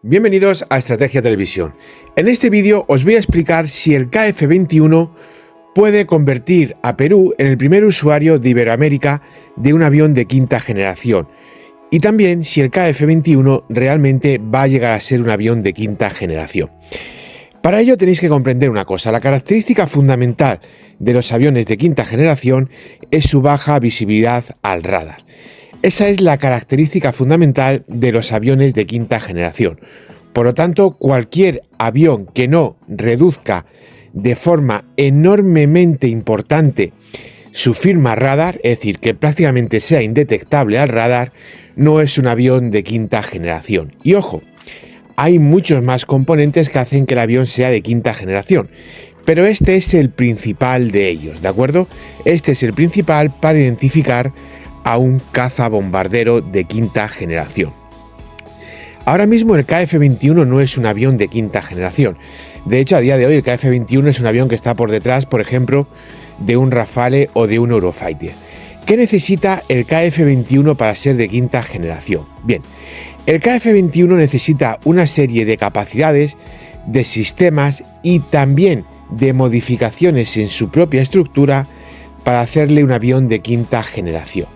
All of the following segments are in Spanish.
Bienvenidos a Estrategia Televisión. En este vídeo os voy a explicar si el KF-21 puede convertir a Perú en el primer usuario de Iberoamérica de un avión de quinta generación y también si el KF-21 realmente va a llegar a ser un avión de quinta generación. Para ello tenéis que comprender una cosa: la característica fundamental de los aviones de quinta generación es su baja visibilidad al radar. Esa es la característica fundamental de los aviones de quinta generación. Por lo tanto, cualquier avión que no reduzca de forma enormemente importante su firma radar, es decir, que prácticamente sea indetectable al radar, no es un avión de quinta generación. Y ojo, hay muchos más componentes que hacen que el avión sea de quinta generación, pero este es el principal de ellos, ¿de acuerdo? Este es el principal para identificar a un cazabombardero de quinta generación. Ahora mismo el KF-21 no es un avión de quinta generación. De hecho, a día de hoy el KF-21 es un avión que está por detrás, por ejemplo, de un Rafale o de un Eurofighter. ¿Qué necesita el KF-21 para ser de quinta generación? Bien, el KF-21 necesita una serie de capacidades, de sistemas y también de modificaciones en su propia estructura para hacerle un avión de quinta generación.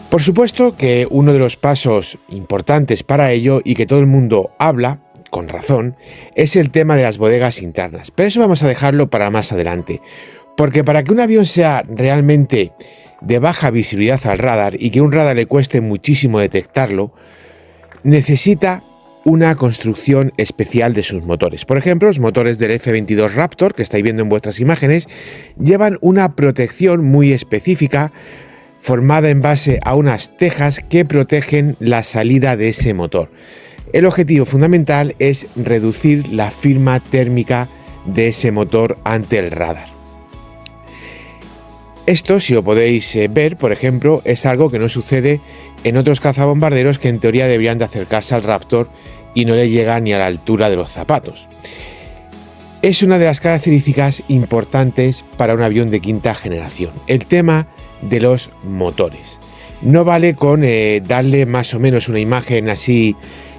Por supuesto que uno de los pasos importantes para ello, y que todo el mundo habla, con razón, es el tema de las bodegas internas. Pero eso vamos a dejarlo para más adelante, porque para que un avión sea realmente de baja visibilidad al radar y que un radar le cueste muchísimo detectarlo, necesita una construcción especial de sus motores. Por ejemplo, los motores del F-22 Raptor, que estáis viendo en vuestras imágenes, llevan una protección muy específica formada en base a unas tejas que protegen la salida de ese motor. El objetivo fundamental es reducir la firma térmica de ese motor ante el radar. Esto, si lo podéis ver, por ejemplo, es algo que no sucede en otros cazabombarderos que en teoría deberían de acercarse al Raptor y no le llega ni a la altura de los zapatos. Es una de las características importantes para un avión de quinta generación, el tema de los motores. No vale con darle más o menos una imagen así,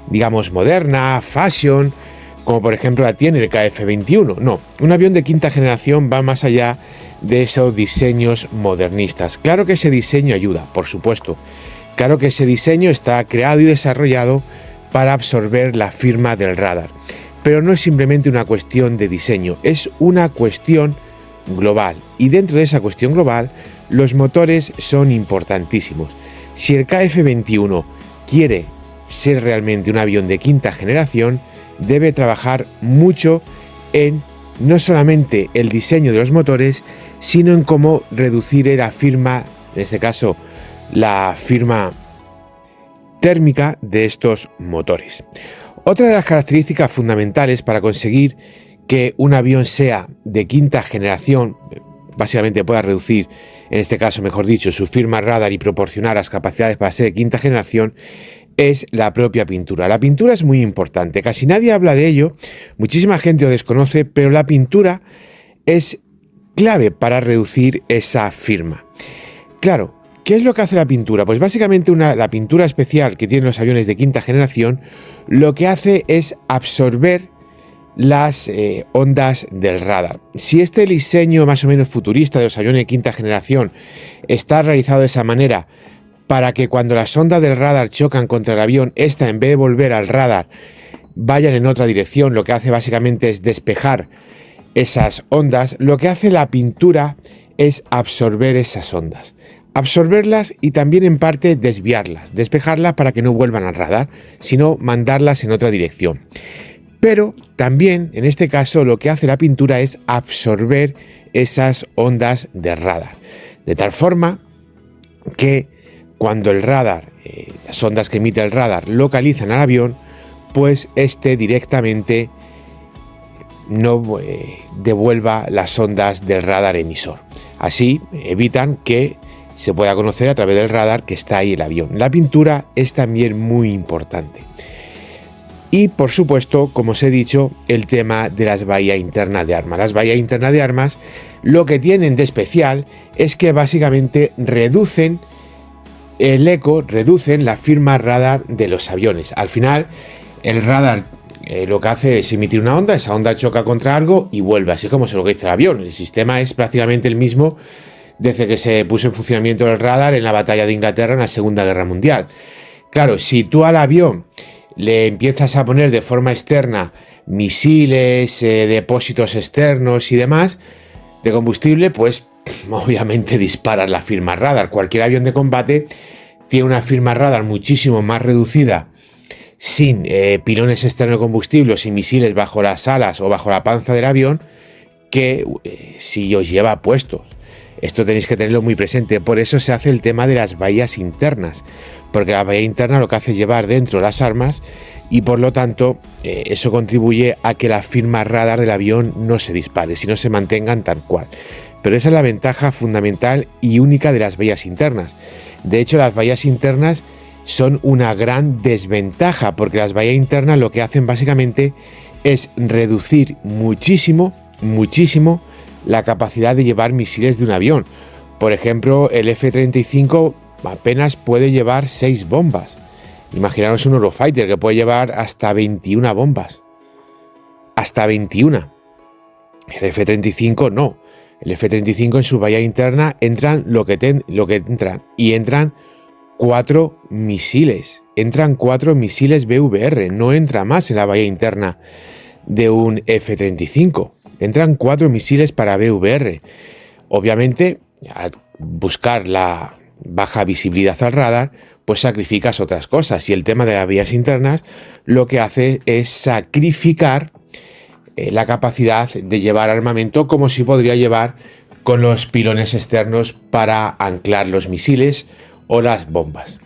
digamos, moderna, fashion, como por ejemplo la tiene el KF-21. No, un avión de quinta generación va más allá de esos diseños modernistas. Claro que ese diseño ayuda, por supuesto. Claro que ese diseño está creado y desarrollado para absorber la firma del radar. Pero no es simplemente una cuestión de diseño, es una cuestión global. Y dentro de esa cuestión global, los motores son importantísimos. Si el KF-21 quiere ser realmente un avión de quinta generación, debe trabajar mucho en no solamente el diseño de los motores, sino en cómo reducir la firma, en este caso la firma térmica de estos motores. Otra de las características fundamentales para conseguir que un avión sea de quinta generación, básicamente pueda reducir, en este caso mejor dicho, su firma radar y proporcionar las capacidades para ser de quinta generación, es la propia pintura. La pintura es muy importante, casi nadie habla de ello, muchísima gente lo desconoce, pero la pintura es clave para reducir esa firma. Claro, ¿qué es lo que hace la pintura? Pues básicamente la pintura especial que tienen los aviones de quinta generación lo que hace es absorber las ondas del radar. Si este diseño más o menos futurista de los aviones de quinta generación está realizado de esa manera para que cuando las ondas del radar chocan contra el avión, esta en vez de volver al radar vayan en otra dirección, lo que hace básicamente es despejar esas ondas, lo que hace la pintura es absorber esas ondas. Absorberlas y también en parte desviarlas, despejarlas para que no vuelvan al radar, sino mandarlas en otra dirección. Pero también, en este caso, lo que hace la pintura es absorber esas ondas de radar. De tal forma que cuando el radar, las ondas que emite el radar, localizan al avión, pues este directamente no devuelva las ondas del radar emisor. Así evitan que se pueda conocer a través del radar que está ahí el avión. La pintura es también muy importante. Y por supuesto, como os he dicho, el tema de las bahías internas de armas. Las bahías internas de armas lo que tienen de especial es que básicamente reducen el eco, reducen la firma radar de los aviones. Al final, El radar lo que hace es emitir una onda, esa onda choca contra algo y vuelve, así como se localiza el avión. El sistema es prácticamente el mismo desde que se puso en funcionamiento el radar en la batalla de Inglaterra en la Segunda Guerra Mundial. Claro, si tú al avión le empiezas a poner de forma externa misiles, depósitos externos y demás de combustible, pues obviamente disparas la firma radar. Cualquier avión de combate tiene una firma radar muchísimo más reducida, sin pilones externos de combustible o sin misiles bajo las alas o bajo la panza del avión, que si os lleva puestos. Esto tenéis que tenerlo muy presente. Por eso se hace el tema de las bahías internas, porque la bahía interna lo que hace es llevar dentro las armas y por lo tanto eso contribuye a que la firma radar del avión no se dispare, sino se mantengan tal cual. Pero esa es la ventaja fundamental y única de las bahías internas. De hecho, las bahías internas son una gran desventaja, porque las bahías internas lo que hacen básicamente es reducir muchísimo la capacidad de llevar misiles de un avión. Por ejemplo, el F-35 apenas puede llevar 6 bombas. Imaginaros un Eurofighter que puede llevar hasta 21 bombas. Hasta 21. El F-35 no. El F-35 en su bahía interna entran lo que entran. Y entran 4 misiles. Entran 4 misiles BVR. No entra más en la bahía interna de un F-35. Entran 4 misiles para BVR. Obviamente, al buscar la baja visibilidad al radar, pues sacrificas otras cosas. Y el tema de las vías internas lo que hace es sacrificar la capacidad de llevar armamento como si podría llevar con los pilones externos para anclar los misiles o las bombas.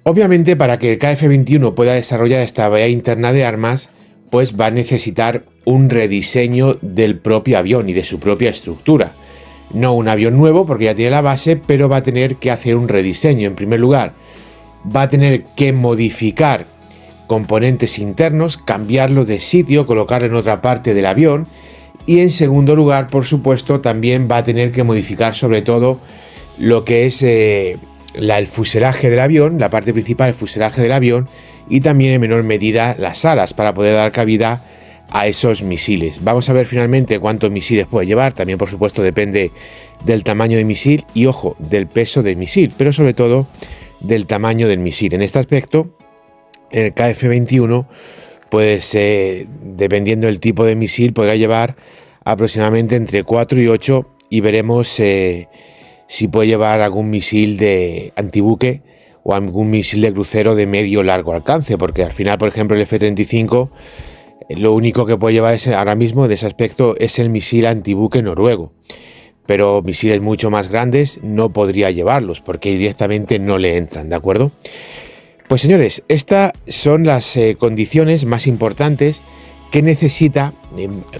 Obviamente, para que el KF-21 pueda desarrollar esta bahía interna de armas, pues va a necesitar un rediseño del propio avión y de su propia estructura. No un avión nuevo, porque ya tiene la base, pero va a tener que hacer un rediseño. En primer lugar, va a tener que modificar componentes internos, cambiarlo de sitio, colocarlo en otra parte del avión. Y en segundo lugar, por supuesto, también va a tener que modificar sobre todo lo que es el fuselaje del avión, la parte principal del fuselaje del avión, y también en menor medida las alas para poder dar cabida a esos misiles. Vamos a ver finalmente cuántos misiles puede llevar. También, por supuesto, depende del tamaño del misil y, ojo, del peso del misil, pero sobre todo del tamaño del misil. En este aspecto, el KF-21, pues dependiendo del tipo de misil, podrá llevar aproximadamente entre 4 y 8 y veremos si puede llevar algún misil de antibuque o algún misil de crucero de medio o largo alcance, porque al final, por ejemplo, el F-35 lo único que puede llevar ahora mismo de ese aspecto es el misil antibuque noruego, pero misiles mucho más grandes no podría llevarlos porque directamente no le entran, ¿de acuerdo? Pues señores, estas son las condiciones más importantes que necesita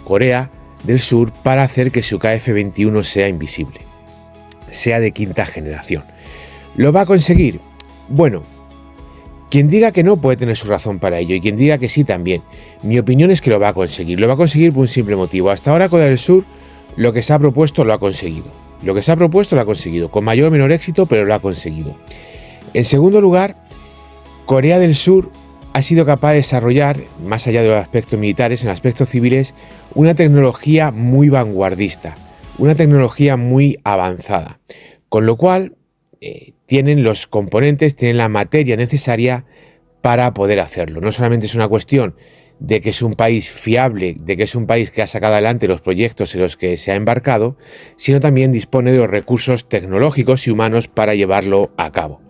Corea del Sur para hacer que su KF-21 sea invisible, sea de quinta generación. ¿Lo va a conseguir? Bueno, quien diga que no puede tener su razón para ello y quien diga que sí también. Mi opinión es que lo va a conseguir. Lo va a conseguir por un simple motivo. Hasta ahora Corea del Sur lo que se ha propuesto lo ha conseguido. Lo que se ha propuesto lo ha conseguido, con mayor o menor éxito, pero lo ha conseguido. En segundo lugar, Corea del Sur ha sido capaz de desarrollar, más allá de los aspectos militares, en aspectos civiles, una tecnología muy vanguardista, una tecnología muy avanzada, con lo cual tienen los componentes, tienen la materia necesaria para poder hacerlo. No solamente es una cuestión de que es un país fiable, de que es un país que ha sacado adelante los proyectos en los que se ha embarcado, sino también dispone de los recursos tecnológicos y humanos para llevarlo a cabo.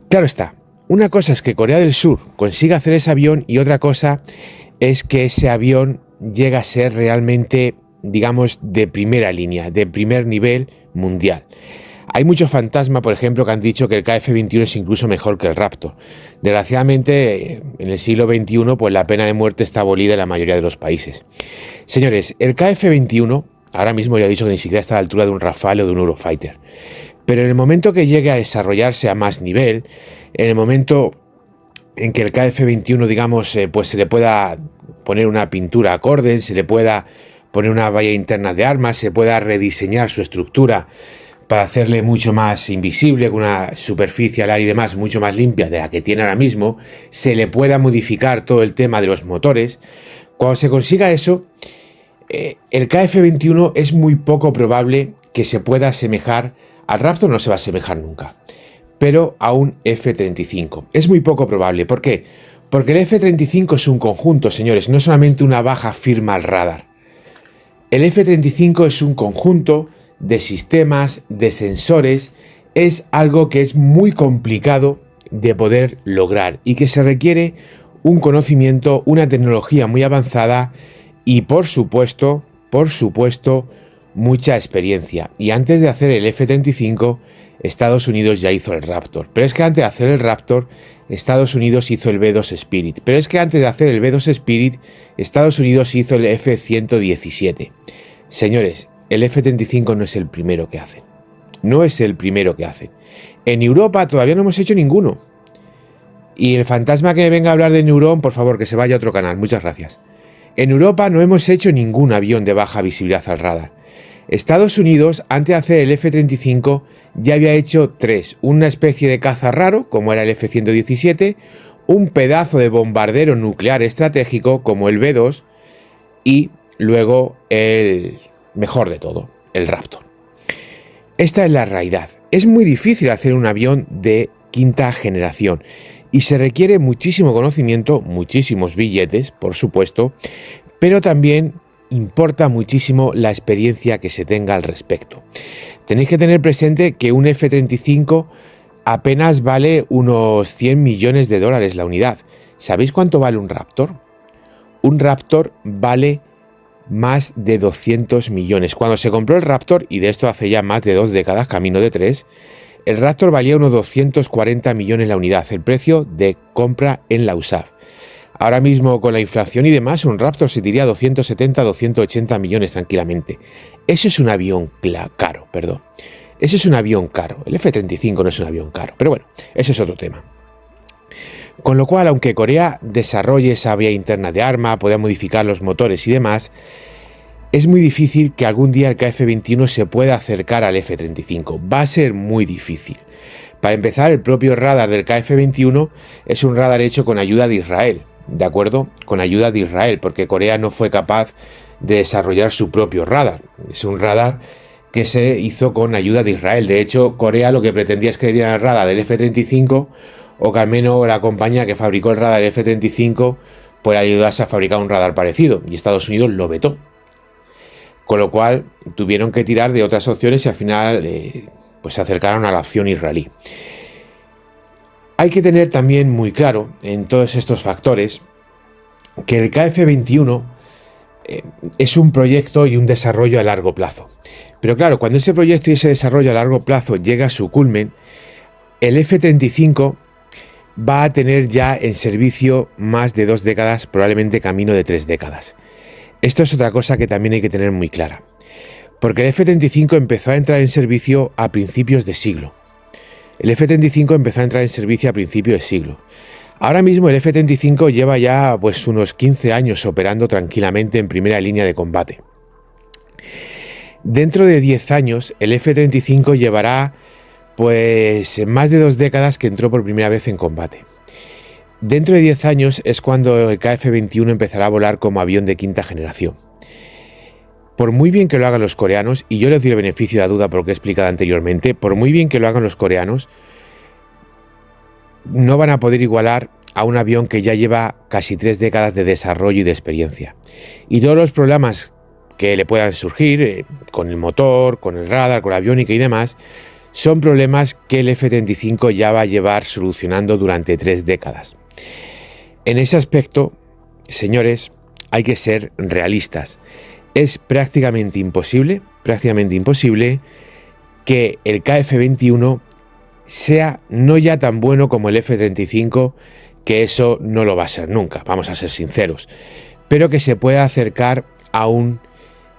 Claro está, una cosa es que Corea del Sur consiga hacer ese avión y otra cosa es que ese avión llegue a ser realmente, digamos, de primera línea, de primer nivel mundial. Hay muchos fantasmas, por ejemplo, que han dicho que el KF-21 es incluso mejor que el Raptor. Desgraciadamente, en el siglo XXI, pues la pena de muerte está abolida en la mayoría de los países. Señores, el KF-21, ahora mismo ya he dicho que ni siquiera está a la altura de un Rafale o de un Eurofighter. Pero en el momento que llegue a desarrollarse a más nivel, en el momento en que el KF-21, digamos, pues se le pueda poner una pintura acorde, se le pueda poner una valla interna de armas, se pueda rediseñar su estructura para hacerle mucho más invisible, con una superficie alar y demás mucho más limpia de la que tiene ahora mismo, se le pueda modificar todo el tema de los motores. Cuando se consiga eso, el KF-21 es muy poco probable que se pueda asemejar al Raptor, no se va a asemejar nunca, pero a un F-35. Es muy poco probable. ¿Por qué? Porque el F-35 es un conjunto, señores, no solamente una baja firma al radar. El F-35 es un conjunto de sistemas, de sensores, es algo que es muy complicado de poder lograr y que se requiere un conocimiento, una tecnología muy avanzada y por supuesto, mucha experiencia. Y antes de hacer el F-35, Estados Unidos ya hizo el Raptor. Pero es que antes de hacer el Raptor, Estados Unidos hizo el B-2 Spirit. Pero es que antes de hacer el B-2 Spirit, Estados Unidos hizo el F-117. Señores, el F-35 no es el primero que hacen. No es el primero que hacen. En Europa todavía no hemos hecho ninguno. Y el fantasma que me venga a hablar de Neurón, por favor, que se vaya a otro canal. Muchas gracias. En Europa no hemos hecho ningún avión de baja visibilidad al radar. Estados Unidos, antes de hacer el F-35, ya había hecho 3. Una especie de caza raro, como era el F-117, un pedazo de bombardero nuclear estratégico, como el B-2, y luego el mejor de todo, el Raptor. Esta es la realidad. Es muy difícil hacer un avión de quinta generación y se requiere muchísimo conocimiento, muchísimos billetes, por supuesto, pero también importa muchísimo la experiencia que se tenga al respecto. Tenéis que tener presente que un F-35 apenas vale unos 100 millones de dólares la unidad. ¿Sabéis cuánto vale un Raptor? Un Raptor vale más de 200 millones. Cuando se compró el Raptor, y de esto hace ya más de 2 décadas, camino de 3, el Raptor valía unos 240 millones la unidad, el precio de compra en la USAF. Ahora mismo, con la inflación y demás, un Raptor se tiraría 270, 280 millones tranquilamente. Eso es un avión caro, perdón. Eso es un avión caro. El F-35 no es un avión caro, pero bueno, eso es otro tema. Con lo cual, aunque Corea desarrolle esa vía interna de arma, pueda modificar los motores y demás, es muy difícil que algún día el KF-21 se pueda acercar al F-35. Va a ser muy difícil. Para empezar, el propio radar del KF-21 es un radar hecho con ayuda de Israel, ¿de acuerdo? Con ayuda de Israel, porque Corea no fue capaz de desarrollar su propio radar. Es un radar que se hizo con ayuda de Israel. De hecho, Corea lo que pretendía es que le dieran el radar del F-35, o que al menos la compañía que fabricó el radar F-35 pues ayudase a fabricar un radar parecido, y Estados Unidos lo vetó. Con lo cual tuvieron que tirar de otras opciones y al final pues se acercaron a la opción israelí. Hay que tener también muy claro en todos estos factores que el KF-21 es un proyecto y un desarrollo a largo plazo. Pero claro, cuando ese proyecto y ese desarrollo a largo plazo llega a su culmen, el F-35 va a tener ya en servicio más de 2 décadas, probablemente camino de 3 décadas. Esto es otra cosa que también hay que tener muy clara, porque el F-35 empezó a entrar en servicio a principios de siglo. El F-35 empezó a entrar en servicio a principios de siglo. Ahora mismo el F-35 lleva ya pues unos 15 años operando tranquilamente en primera línea de combate. Dentro de 10 años el F-35 llevará pues más de 2 décadas que entró por primera vez en combate. Dentro de 10 años es cuando el KF-21 empezará a volar como avión de quinta generación. Por muy bien que lo hagan los coreanos, y yo les doy el beneficio de la duda por lo que he explicado anteriormente, por muy bien que lo hagan los coreanos, no van a poder igualar a un avión que ya lleva casi 3 décadas de desarrollo y de experiencia. Y todos los problemas que le puedan surgir con el motor, con el radar, con la aviónica y demás, son problemas que el F-35 ya va a llevar solucionando durante 3 décadas. En ese aspecto, señores, hay que ser realistas. Es prácticamente imposible que el KF-21 sea no ya tan bueno como el F-35, que eso no lo va a ser nunca, vamos a ser sinceros, pero que se pueda acercar a un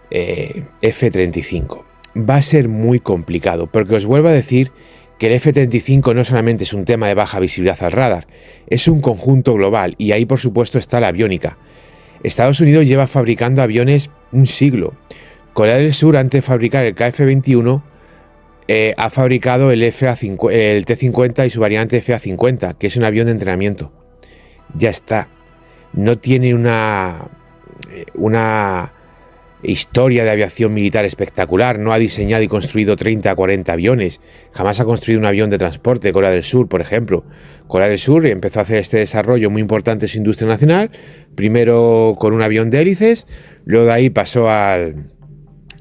F-35. Va a ser muy complicado, porque os vuelvo a decir que el F-35 no solamente es un tema de baja visibilidad al radar, es un conjunto global, y ahí por supuesto está la aviónica. Estados Unidos lleva fabricando aviones un siglo. Corea del Sur, antes de fabricar el KF-21, ha fabricado el T-50 y su variante FA-50, que es un avión de entrenamiento. Ya está. No tiene una historia de aviación militar espectacular, no ha diseñado y construido 30 a 40 aviones, jamás ha construido un avión de transporte. Corea del Sur, por ejemplo. Corea del Sur empezó a hacer este desarrollo muy importante en su industria nacional, primero con un avión de hélices, luego de ahí pasó al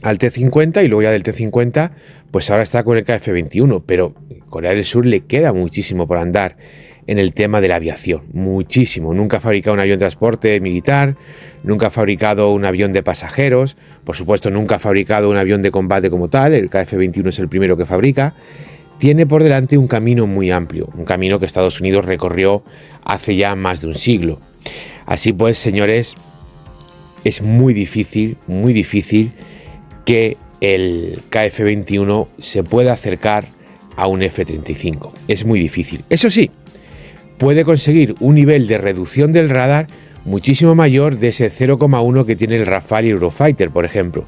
T-50 y luego ya del T-50, pues ahora está con el KF-21, pero Corea del Sur le queda muchísimo por andar en el tema de la aviación, muchísimo. Nunca ha fabricado un avión de transporte militar, nunca ha fabricado un avión de pasajeros, por supuesto nunca ha fabricado un avión de combate como tal, el KF-21 es el primero que fabrica. Tiene por delante un camino muy amplio, un camino que Estados Unidos recorrió hace ya más de un siglo. Así pues, señores, es muy difícil que el KF-21 se pueda acercar a un F-35. Es muy difícil. Eso sí, puede conseguir un nivel de reducción del radar muchísimo mayor de ese 0,1 que tiene el Rafale y Eurofighter, por ejemplo.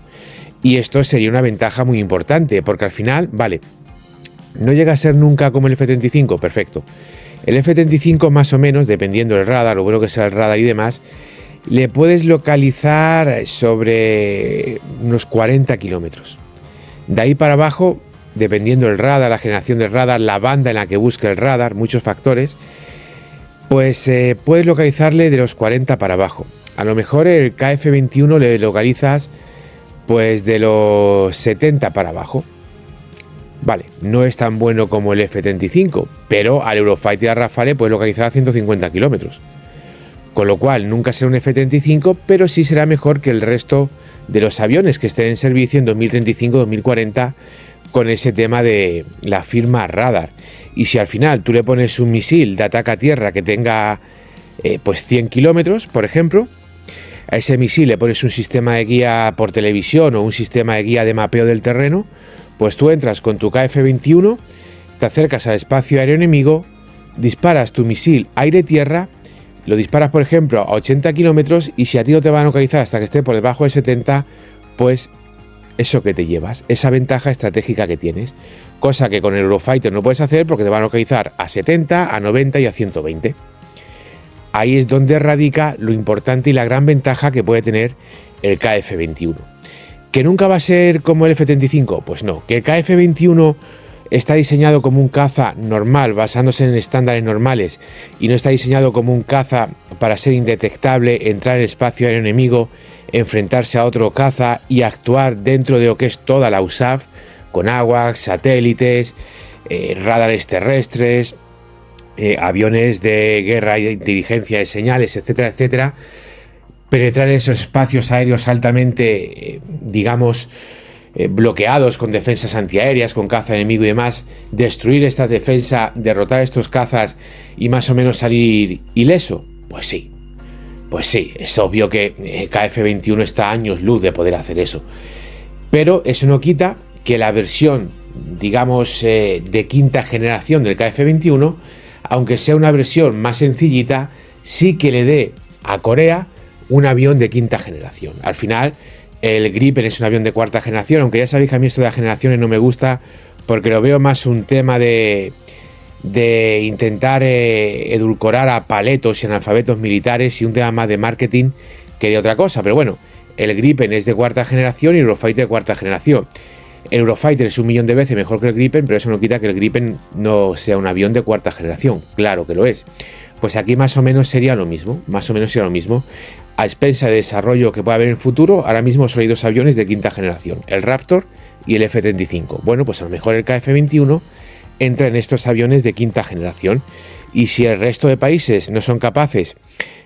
Y esto sería una ventaja muy importante, porque al final, vale, no llega a ser nunca como el F-35, perfecto. El F-35 más o menos, dependiendo del radar, lo bueno que sea el radar y demás, le puedes localizar sobre unos 40 kilómetros. De ahí para abajo, dependiendo del radar, la generación del radar, la banda en la que busque el radar, muchos factores, pues puedes localizarle de los 40 para abajo. A lo mejor el KF-21 le localizas pues de los 70 para abajo. Vale, no es tan bueno como el F-35, pero al Eurofighter y al Rafale puedes localizar a 150 kilómetros. Con lo cual nunca será un F-35, pero sí será mejor que el resto de los aviones que estén en servicio en 2035-2040 con ese tema de la firma radar. Y si al final tú le pones un misil de ataque a tierra que tenga pues 100 kilómetros, por ejemplo, a ese misil le pones un sistema de guía por televisión o un sistema de guía de mapeo del terreno, pues tú entras con tu KF-21, te acercas al espacio aéreo enemigo, disparas tu misil aire-tierra, lo disparas por ejemplo a 80 kilómetros y si a ti no te van a localizar hasta que esté por debajo de 70, pues eso que te llevas, esa ventaja estratégica que tienes, cosa que con el Eurofighter no puedes hacer porque te van a localizar a 70, a 90 y a 120. Ahí es donde radica lo importante y la gran ventaja que puede tener el KF-21. ¿Que nunca va a ser como el F-35? Pues no, que el KF-21 está diseñado como un caza normal, basándose en estándares normales, y no está diseñado como un caza para ser indetectable, entrar en el espacio aéreo enemigo, enfrentarse a otro caza y actuar dentro de lo que es toda la USAF, con AWACS, satélites, radares terrestres, aviones de guerra y de inteligencia de señales, etcétera, etcétera. Penetrar en esos espacios aéreos altamente, bloqueados con defensas antiaéreas, con caza enemigo y demás, destruir esta defensa, derrotar a estos cazas y más o menos salir ileso. Pues sí, es obvio que KF-21 está a años luz de poder hacer eso. Pero eso no quita que la versión, de quinta generación del KF-21, aunque sea una versión más sencillita, sí que le dé a Corea un avión de quinta generación. Al final, el Gripen es un avión de cuarta generación, aunque ya sabéis que a mí esto de las generaciones no me gusta, porque lo veo más un tema de intentar edulcorar a paletos y analfabetos militares y un tema más de marketing que de otra cosa. Pero bueno, el Gripen es de cuarta generación y el Eurofighter de cuarta generación. El Eurofighter es 1.000.000 de veces mejor que el Gripen, pero eso no quita que el Gripen no sea un avión de cuarta generación. Claro que lo es. Pues aquí más o menos sería lo mismo. A expensa de desarrollo que pueda haber en el futuro, ahora mismo solo hay dos aviones de quinta generación, el Raptor y el F-35. Bueno, pues a lo mejor el KF-21 entra en estos aviones de quinta generación. Y si el resto de países no son capaces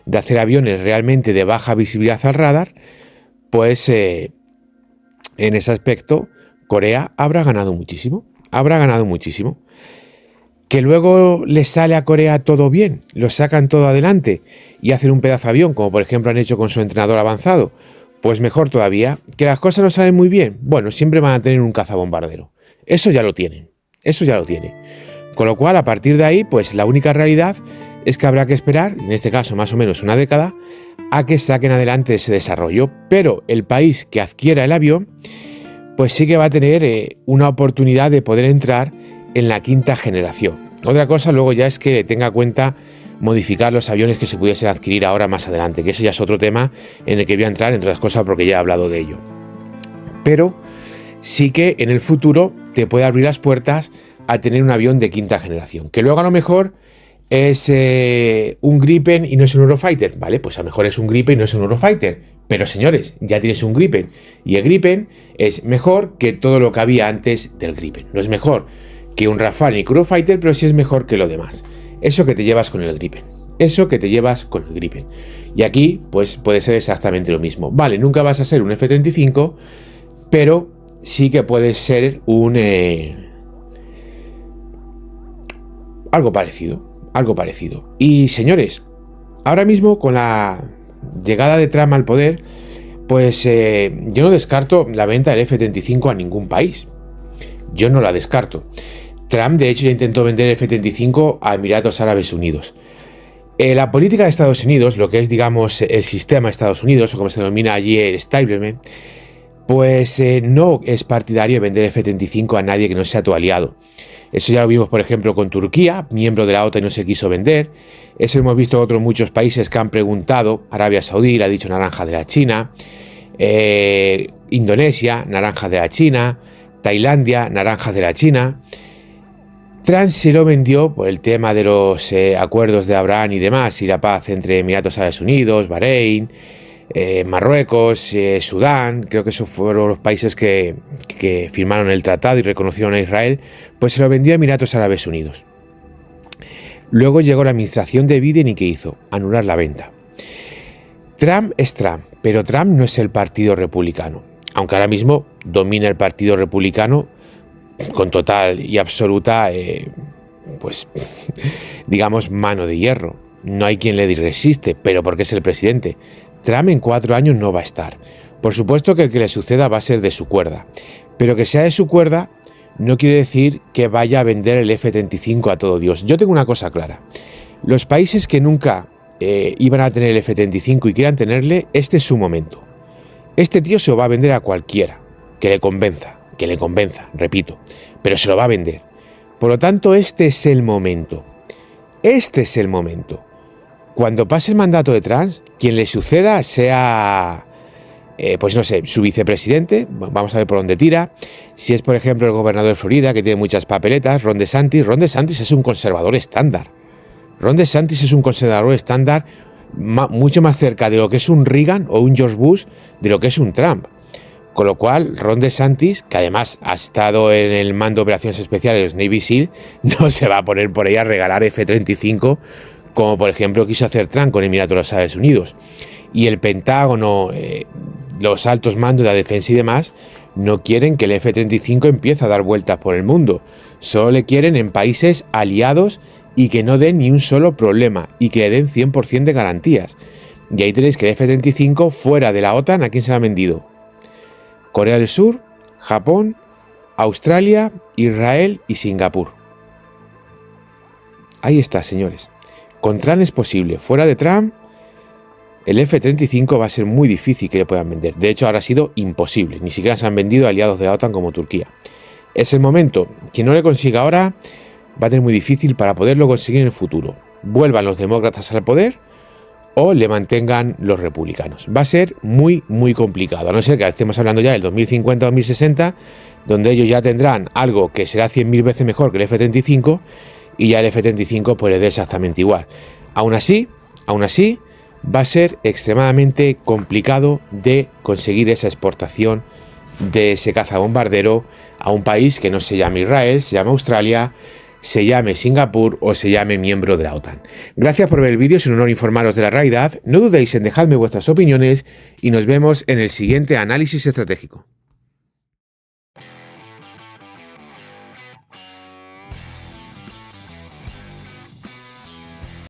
de hacer aviones realmente de baja visibilidad al radar, pues en ese aspecto Corea habrá ganado muchísimo. Que luego les sale a Corea todo bien, lo sacan todo adelante y hacen un pedazo de avión, como por ejemplo han hecho con su entrenador avanzado, pues mejor todavía. Que las cosas no salen muy bien, bueno, siempre van a tener un cazabombardero. Eso ya lo tienen. Con lo cual, a partir de ahí, pues la única realidad es que habrá que esperar, en este caso más o menos una década, a que saquen adelante ese desarrollo. Pero el país que adquiera el avión, pues sí que va a tener una oportunidad de poder entrar en la quinta generación. Otra cosa luego ya es que tenga en cuenta modificar los aviones que se pudiesen adquirir ahora más adelante, que ese ya es otro tema en el que voy a entrar, entre otras cosas porque ya he hablado de ello. Pero sí que en el futuro te puede abrir las puertas a tener un avión de quinta generación, que luego a lo mejor es un Gripen y no es un Eurofighter, ¿vale? Pues a lo mejor es un Gripen y no es un Eurofighter, pero señores, ya tienes un Gripen, y el Gripen es mejor que todo lo que había antes del Gripen. No es mejor que un Rafale ni que un Eurofighter, pero sí es mejor que lo demás. Eso que te llevas con el Gripen, eso que te llevas con el Gripen. Y aquí, pues puede ser exactamente lo mismo. Vale, nunca vas a ser un F-35, pero sí que puede ser un... algo parecido. Y señores, ahora mismo con la llegada de Trump al poder, pues yo no descarto la venta del F-35 a ningún país. Yo no la descarto. Trump, de hecho, ya intentó vender el F-35 a Emiratos Árabes Unidos. La política de Estados Unidos, lo que es, digamos, el sistema de Estados Unidos, o como se denomina allí el establishment, pues no es partidario de vender el F-35 a nadie que no sea tu aliado. Eso ya lo vimos, por ejemplo, con Turquía, miembro de la OTAN y no se quiso vender. Eso lo hemos visto en otros muchos países que han preguntado. Arabia Saudí le ha dicho naranja de la China. Indonesia, naranja de la China. Tailandia, naranja de la China. Trump se lo vendió por el tema de los acuerdos de Abraham y demás, y la paz entre Emiratos Árabes Unidos, Bahrein, Marruecos, Sudán. Creo que esos fueron los países que firmaron el tratado y reconocieron a Israel, pues se lo vendió a Emiratos Árabes Unidos. Luego llegó la administración de Biden y ¿qué hizo? Anular la venta. Trump es Trump, pero Trump no es el partido republicano, aunque ahora mismo domina el partido republicano con total y absoluta, pues digamos, mano de hierro. No hay quien le resiste, pero porque es el presidente. Trump en 4 años no va a estar. Por supuesto que el que le suceda va a ser de su cuerda, pero que sea de su cuerda no quiere decir que vaya a vender el F-35 a todo Dios. Yo tengo una cosa clara. Los países que nunca iban a tener el F-35 y quieran tenerle, este es su momento. Este tío se lo va a vender a cualquiera que le convenza, repito, pero se lo va a vender. Por lo tanto, este es el momento. Cuando pase el mandato de Trump, quien le suceda sea, pues no sé, su vicepresidente, vamos a ver por dónde tira. Si es, por ejemplo, el gobernador de Florida, que tiene muchas papeletas, Ron DeSantis es un conservador estándar. Mucho más cerca de lo que es un Reagan o un George Bush de lo que es un Trump. Con lo cual, Ron DeSantis, que además ha estado en el mando de operaciones especiales de los Navy SEAL, no se va a poner por ahí a regalar F-35, como por ejemplo quiso hacer Trump con Emiratos Árabes Unidos. Y el Pentágono, los altos mandos de la defensa y demás, no quieren que el F-35 empiece a dar vueltas por el mundo. Solo le quieren en países aliados y que no den ni un solo problema y que le den 100% de garantías. Y ahí tenéis que el F-35 fuera de la OTAN, ¿a quién se lo ha vendido? Corea del Sur, Japón, Australia, Israel y Singapur. Ahí está, señores. Con Trump es posible. Fuera de Trump, el F-35 va a ser muy difícil que le puedan vender. De hecho, ahora ha sido imposible. Ni siquiera se han vendido aliados de la OTAN como Turquía. Es el momento. Quien no le consiga ahora va a tener muy difícil para poderlo conseguir en el futuro. Vuelvan los demócratas al poder o le mantengan los republicanos. Va a ser muy, muy complicado, a no ser que estemos hablando ya del 2050-2060, donde ellos ya tendrán algo que será 100.000 veces mejor que el F-35, y ya el F-35 pues le dé exactamente igual. Aún así, va a ser extremadamente complicado de conseguir esa exportación de ese cazabombardero a un país que no se llame Israel, se llame Australia, se llame Singapur o se llame miembro de la OTAN. Gracias por ver el vídeo, es un honor informaros de la realidad. No dudéis en dejarme vuestras opiniones y nos vemos en el siguiente análisis estratégico.